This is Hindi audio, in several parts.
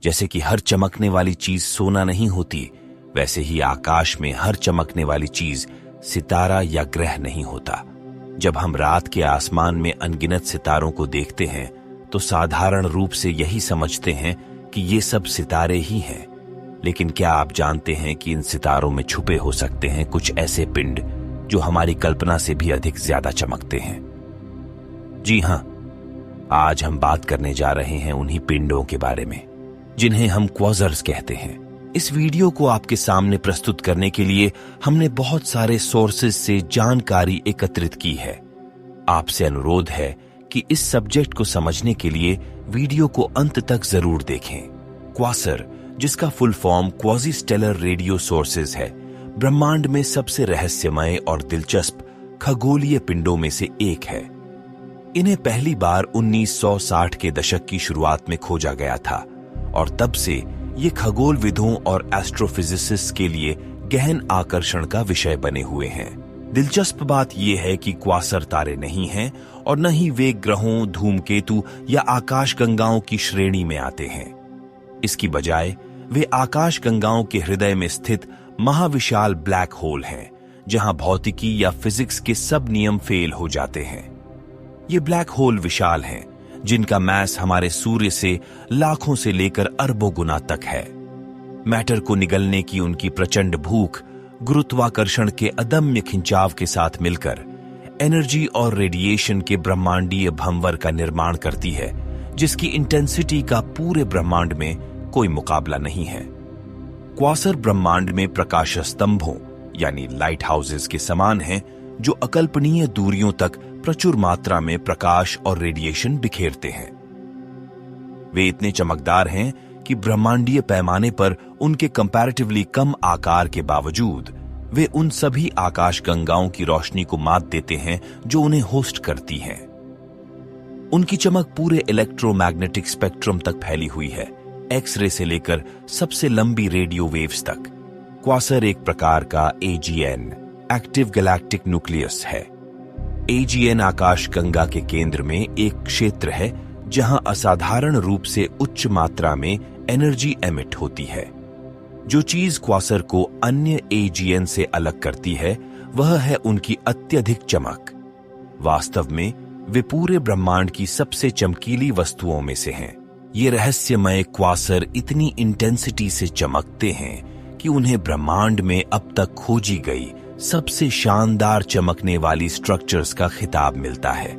जैसे कि हर चमकने वाली चीज सोना नहीं होती, वैसे ही आकाश में हर चमकने वाली चीज सितारा या ग्रह नहीं होता। जब हम रात के आसमान में अनगिनत सितारों को देखते हैं तो साधारण रूप से यही समझते हैं कि ये सब सितारे ही हैं। लेकिन क्या आप जानते हैं कि इन सितारों में छुपे हो सकते हैं कुछ ऐसे पिंड जो हमारी कल्पना से भी अधिक ज्यादा चमकते हैं? जी हां, आज हम बात करने जा रहे हैं उन्हीं पिंडों के बारे में जिन्हें हम क्वाज़र्स कहते हैं। इस वीडियो को आपके सामने प्रस्तुत करने के लिए हमने बहुत सारे सोर्सेज से जानकारी एकत्रित की है। आपसे अनुरोध है कि इस सब्जेक्ट को समझने के लिए वीडियो को अंत तक जरूर देखें। क्वासर, जिसका full form quasi stellar radio sources है, ब्रह्मांड में सबसे रहस्यमय और दिलचस्प खगोलीय पिंडों में से एक है। इन्हें पहली बार 1960 के दशक की शुरुआत में खोजा गया था और तब से ये खगोलविदों और एस्ट्रोफिजिसिस्ट के लिए गहन आकर्षण का विषय बने हुए हैं। दिलचस्प बात यह है कि क्वासर तारे नहीं हैं और न ही वे ग्रहों, धूमकेतु या आकाशगंगाओं की श्रेणी में आते हैं। इसकी बजाय वे आकाशगंगाओं के हृदय में स्थित महाविशाल ब्लैक होल हैं, जहां भौतिकी या फिजिक्स के सब नियम फेल हो जाते हैं। ये ब्लैक होल विशाल हैं, जिनका मैस हमारे सूर्य से लाखों से लेकर अरबों गुना तक है। मैटर को निगलने की उनकी प्रचंड भूख गुरुत्वाकर्षण के अदम्य खिंचाव के साथ मिलकर एनर्जी और रेडिएशन के ब्रह्मांडीय भंवर का निर्माण करती है, जिसकी इंटेंसिटी का पूरे ब्रह्मांड में कोई मुकाबला नहीं है। क्वासर ब्रह्मांड में प्रकाश स्तंभों यानी लाइट हाउसेस के समान हैं, जो अकल्पनीय दूरियों तक प्रचुर मात्रा में प्रकाश और रेडिएशन बिखेरते हैं। वे इतने चमकदार हैं कि ब्रह्मांडीय पैमाने पर उनके कंपैरेटिवली कम आकार के बावजूद वे उन सभी आकाशगंगाओं की रोशनी को मात देते हैं जो उन्हें होस्ट करती हैं। उनकी चमक पूरे इलेक्ट्रोमैग्नेटिक स्पेक्ट्रम तक फैली हुई है, एक्स-रे से लेकर सबसे लंबी रेडियो वेव्स तक। क्वासर एक प्रकार का AGN एक्टिव गैलेक्टिक न्यूक्लियस है। AGN आकाशगंगा के केंद्र में एक क्षेत्र है जहां असाधारण रूप से उच्च मात्रा में एनर्जी एमिट होती है। जो चीज क्वासर को अन्य AGN से अलग करती है वह है उनकी अत्यधिक चमक। वास्तव में वे पूरे ब्रह्मांड की सबसे चमकीली वस्तुओं में से हैं। ये रहस्यमय क्वासर इतनी इंटेंसिटी से चमकते हैं कि उन्हें ब्रह्मांड में अब तक खोजी गई सबसे शानदार चमकने वाली स्ट्रक्चर्स का खिताब मिलता है।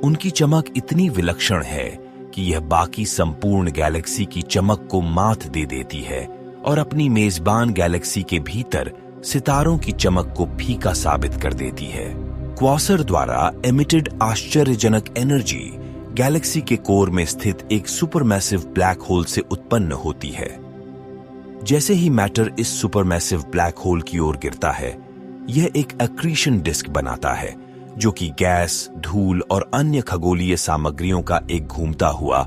उनकी चमक इतनी विलक्षण है कि यह बाकी संपूर्ण गैलेक्सी की चमक को मात दे देती है और अपनी मेजबान गैलेक्सी के भीतर सितारों की चमक को फीका साबित कर देती है। क्वासर द्वारा एमिटेड आश्चर्यजनक एनर्जी गैलेक्सी के कोर में स्थित एक सुपरमैसिव ब्लैक होल से उत्पन्न होती है। जैसे ही मैटर इस सुपरमैसिव ब्लैक होल की ओर गिरता है, यह एक एक्रीशन डिस्क बनाता है, जो कि गैस, धूल और अन्य खगोलीय सामग्रियों का एक घूमता हुआ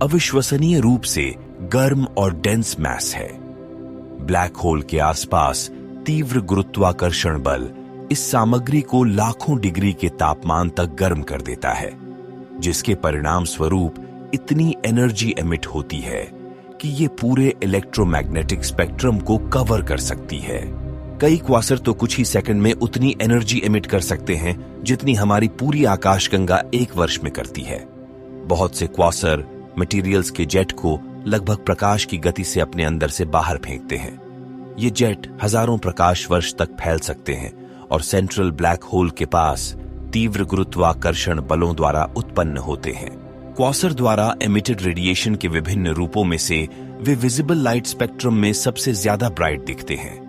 अविश्वसनीय रूप से गर्म और डेंस मैस है। ब्लैक होल के आसपास तीव्र गुरुत्वाकर्षण बल इस सामग्री को लाखों डिग्री के तापमान तक गर्म कर देता है, जिसके परिणाम स्वरूप इतनी एनर्जी एमिट होती है कि ये पूरे इलेक्ट्रोमैग्नेटिक स्पेक्ट्रम को कवर कर सकती है। कई क्वासर तो कुछ ही सेकंड में उतनी एनर्जी एमिट कर सकते हैं जितनी हमारी पूरी आकाशगंगा एक वर्ष में करती है। बहुत से क्वासर मटेरियल्स के जेट को लगभग प्रकाश की गति से अपने अंदर से बाहर फेंकते हैं। ये जेट हजारों प्रकाश वर्ष तक फैल सकते हैं और सेंट्रल ब्लैक होल के पास तीव्र गुरुत्वाकर्षण बलों द्वारा उत्पन्न होते हैं। क्वासर द्वारा एमिटेड रेडिएशन के विभिन्न रूपों में से वे विजिबल लाइट स्पेक्ट्रम में सबसे ज्यादा ब्राइट दिखते हैं।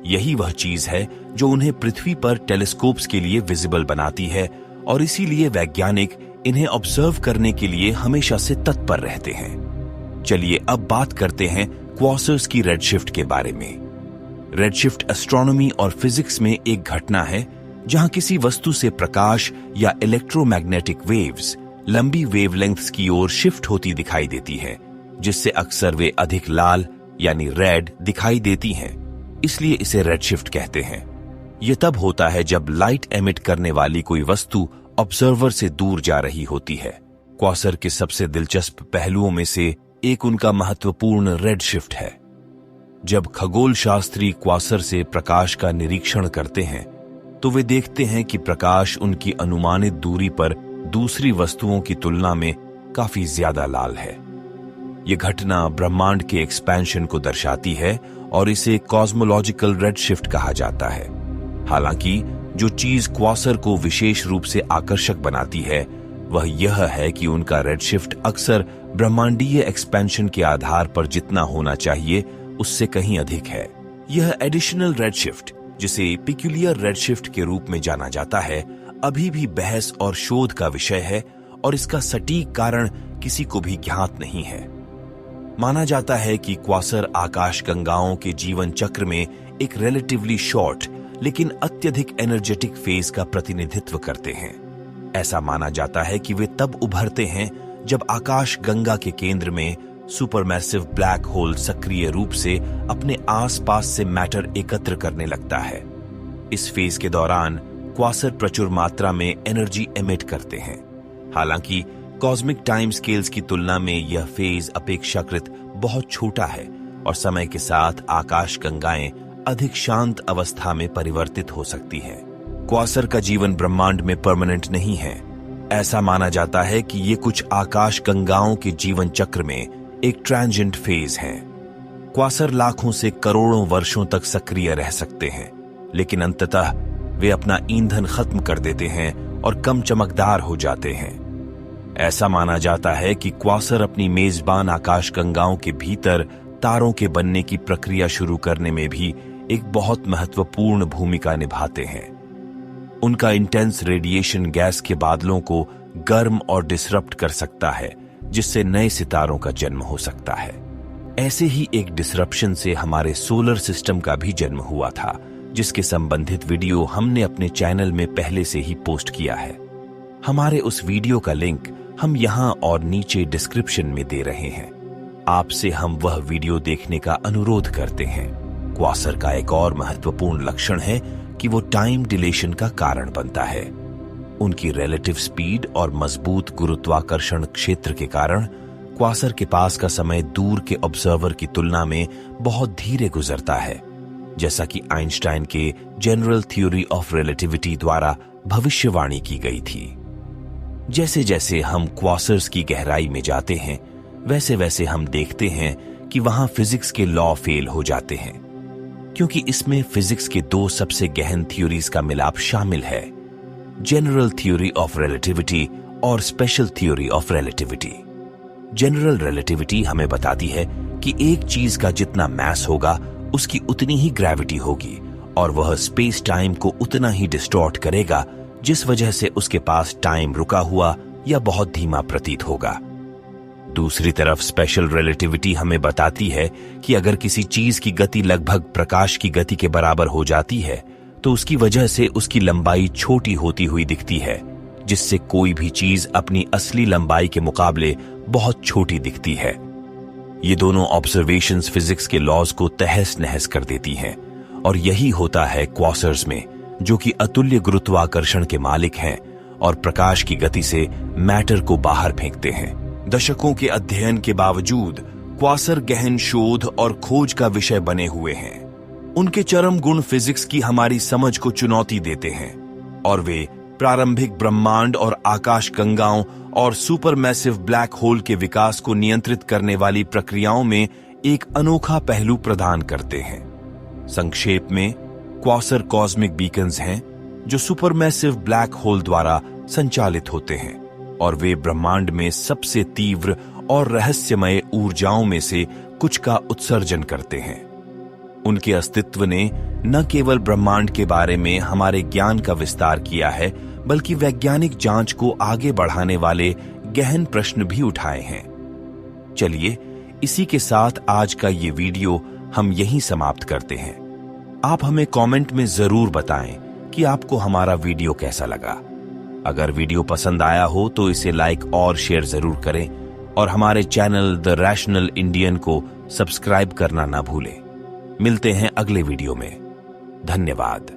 यही वह चीज है जो उन्हें पृथ्वी पर टेलीस्कोप्स के लिए विजिबल बनाती है और इसीलिए वैज्ञानिक इन्हें ऑब्जर्व करने के लिए हमेशा से तत्पर रहते हैं। चलिए अब बात करते हैं क्वासर्स की रेडशिफ्ट के बारे में। रेडशिफ्ट एस्ट्रोनॉमी और फिजिक्स में एक घटना है जहां किसी वस्तु से प्रकाश या इलेक्ट्रोमैग्नेटिक वेव्स लंबी वेवलेंथ्स की ओर शिफ्ट होती दिखाई देती है, जिससे अक्सर वे अधिक लाल यानी रेड दिखाई देती हैं। इसलिए इसे रेडशिफ्ट कहते हैं। यह तब होता है जब लाइट एमिट करने वाली कोई वस्तु ऑब्जर्वर से दूर जा रही होती है। क्वासर के सबसे दिलचस्प पहलुओं में से एक उनका महत्वपूर्ण रेड शिफ्ट है। जब खगोल शास्त्री क्वासर से प्रकाश का निरीक्षण करते हैं तो वे देखते हैं कि प्रकाश उनकी अनुमानित दूरी पर दूसरी वस्तुओं की तुलना में काफी ज्यादा लाल है। यह घटना ब्रह्मांड के एक्सपेंशन को दर्शाती है और इसे कॉस्मोलॉजिकल रेड शिफ्ट कहा जाता है। हालांकि जो चीज क्वासर को विशेष रूप से आकर्षक बनाती है वह यह है कि उनका रेड शिफ्ट अक्सर ब्रह्मांडीय एक्सपेंशन के आधार पर जितना होना चाहिए उससे कहीं अधिक है। यह एडिशनल रेड शिफ्ट, जिसे पिक्यूलियर रेड शिफ्ट के रूप में जाना जाता है, अभी भी बहस और शोध का विषय है और इसका सटीक कारण किसी को भी ज्ञात नहीं है। माना जाता है कि क्वासर आकाशगंगाओं के जीवन चक्र में एक रिलेटिवली शॉर्ट लेकिन अत्यधिक एनर्जेटिक फेज का प्रतिनिधित्व करते हैं। ऐसा माना जाता है कि वे तब उभरते हैं जब आकाशगंगा के केंद्र में सुपरमैसिव ब्लैक होल सक्रिय रूप से अपने आसपास से मैटर एकत्र करने लगता है। इस फेज के दौरान क्वासर प्रचुर मात्रा में एनर्जी एमिट करते हैं। हालांकि कॉस्मिक टाइम स्केल्स की तुलना में यह फेज अपेक्षाकृत बहुत छोटा है और समय के साथ आकाशगंगाएं अधिक शांत अवस्था में परिवर्तित हो सकती है। क्वासर का जीवन ब्रह्मांड में परमानेंट नहीं है। ऐसा माना जाता है कि ये कुछ आकाशगंगाओं के जीवन चक्र में एक ट्रांजिएंट फेज है। क्वासर लाखों से करोड़ों वर्षों तक सक्रिय रह सकते हैं, लेकिन अंततः वे अपना ईंधन खत्म कर देते हैं और कम चमकदार हो जाते हैं। ऐसा माना जाता है कि क्वासर अपनी मेजबान आकाशगंगाओं के भीतर तारों के बनने की प्रक्रिया शुरू करने में भी एक बहुत महत्वपूर्ण भूमिका निभाते हैं। उनका इंटेंस रेडिएशन गैस के बादलों को गर्म और डिसरप्ट कर सकता है, जिससे नए सितारों का जन्म हो सकता है। ऐसे ही एक डिसरप्शन से हमारे सोलर सिस्टम का भी जन्म हुआ था, जिसके संबंधित वीडियो हमने अपने चैनल में पहले से ही पोस्ट किया है। हमारे उस वीडियो का लिंक हम यहां और नीचे डिस्क्रिप्शन में दे रहे हैं। आपसे हम वह वीडियो देखने का अनुरोध करते हैं। क्वासर का एक और महत्वपूर्ण लक्षण है कि वो टाइम डिलेशन का कारण बनता है। उनकी रिलेटिव स्पीड और मजबूत गुरुत्वाकर्षण क्षेत्र के कारण क्वासर के पास का समय दूर के ऑब्जर्वर की तुलना में बहुत धीरे गुजरता है, जैसा कि आइंस्टाइन के जनरल थ्योरी ऑफ रिलेटिविटी द्वारा भविष्यवाणी की गई थी। जैसे जैसे हम क्वासर्स की गहराई में जाते हैं, वैसे वैसे हम देखते हैं कि वहां फिजिक्स के लॉ फेल हो जाते हैं, क्योंकि इसमें फिजिक्स के दो सबसे गहन थ्योरीज का मिलाप शामिल है, जनरल थ्योरी ऑफ रिलेटिविटी और special theory of relativity. General relativity हमें बताती है कि एक चीज का जितना मैस होगा उसकी उतनी ही ग्रेविटी होगी और वह स्पेस टाइम को उतना ही डिस्टॉर्ट करेगा, जिस वजह से उसके पास टाइम रुका हुआ या बहुत धीमा प्रतीत होगा। दूसरी तरफ स्पेशल रिलेटिविटी हमें बताती है कि अगर किसी चीज की गति लगभग प्रकाश की गति के बराबर हो जाती है तो उसकी वजह से उसकी लंबाई छोटी होती हुई दिखती है, जिससे कोई भी चीज अपनी असली लंबाई के मुकाबले बहुत छोटी दिखती है। ये दोनों ऑब्जर्वेशंस फिजिक्स के लॉज को तहस नहस कर देती हैं और यही होता है क्वासर्स में, जो कि अतुल्य गुरुत्वाकर्षण के मालिक हैं और प्रकाश की गति से मैटर को बाहर फेंकते हैं। दशकों के अध्ययन के बावजूद क्वासर गहन शोध और खोज का विषय बने हुए हैं। उनके चरम गुण फिजिक्स की हमारी समझ को चुनौती देते हैं और वे प्रारंभिक ब्रह्मांड और आकाशगंगाओं और सुपरमैसिव ब्लैक होल के विकास को नियंत्रित करने वाली प्रक्रियाओं में एक अनोखा पहलू प्रदान करते हैं। संक्षेप में, क्वासर कॉस्मिक बीकन्स हैं जो सुपरमैसिव ब्लैक होल द्वारा संचालित होते हैं और वे ब्रह्मांड में सबसे तीव्र और रहस्यमय ऊर्जाओं में से कुछ का उत्सर्जन करते हैं। उनके अस्तित्व ने न केवल ब्रह्मांड के बारे में हमारे ज्ञान का विस्तार किया है, बल्कि वैज्ञानिक जांच को आगे बढ़ाने वाले गहन प्रश्न भी उठाए हैं। चलिए, इसी के साथ आज का ये वीडियो हम यहीं समाप्त करते हैं। आप हमें कमेंट में जरूर बताएं कि आपको हमारा वीडियो कैसा लगा। अगर वीडियो पसंद आया हो तो इसे लाइक और शेयर जरूर करें और हमारे चैनल द रैशनल इंडियन को सब्सक्राइब करना ना भूलें। मिलते हैं अगले वीडियो में। धन्यवाद।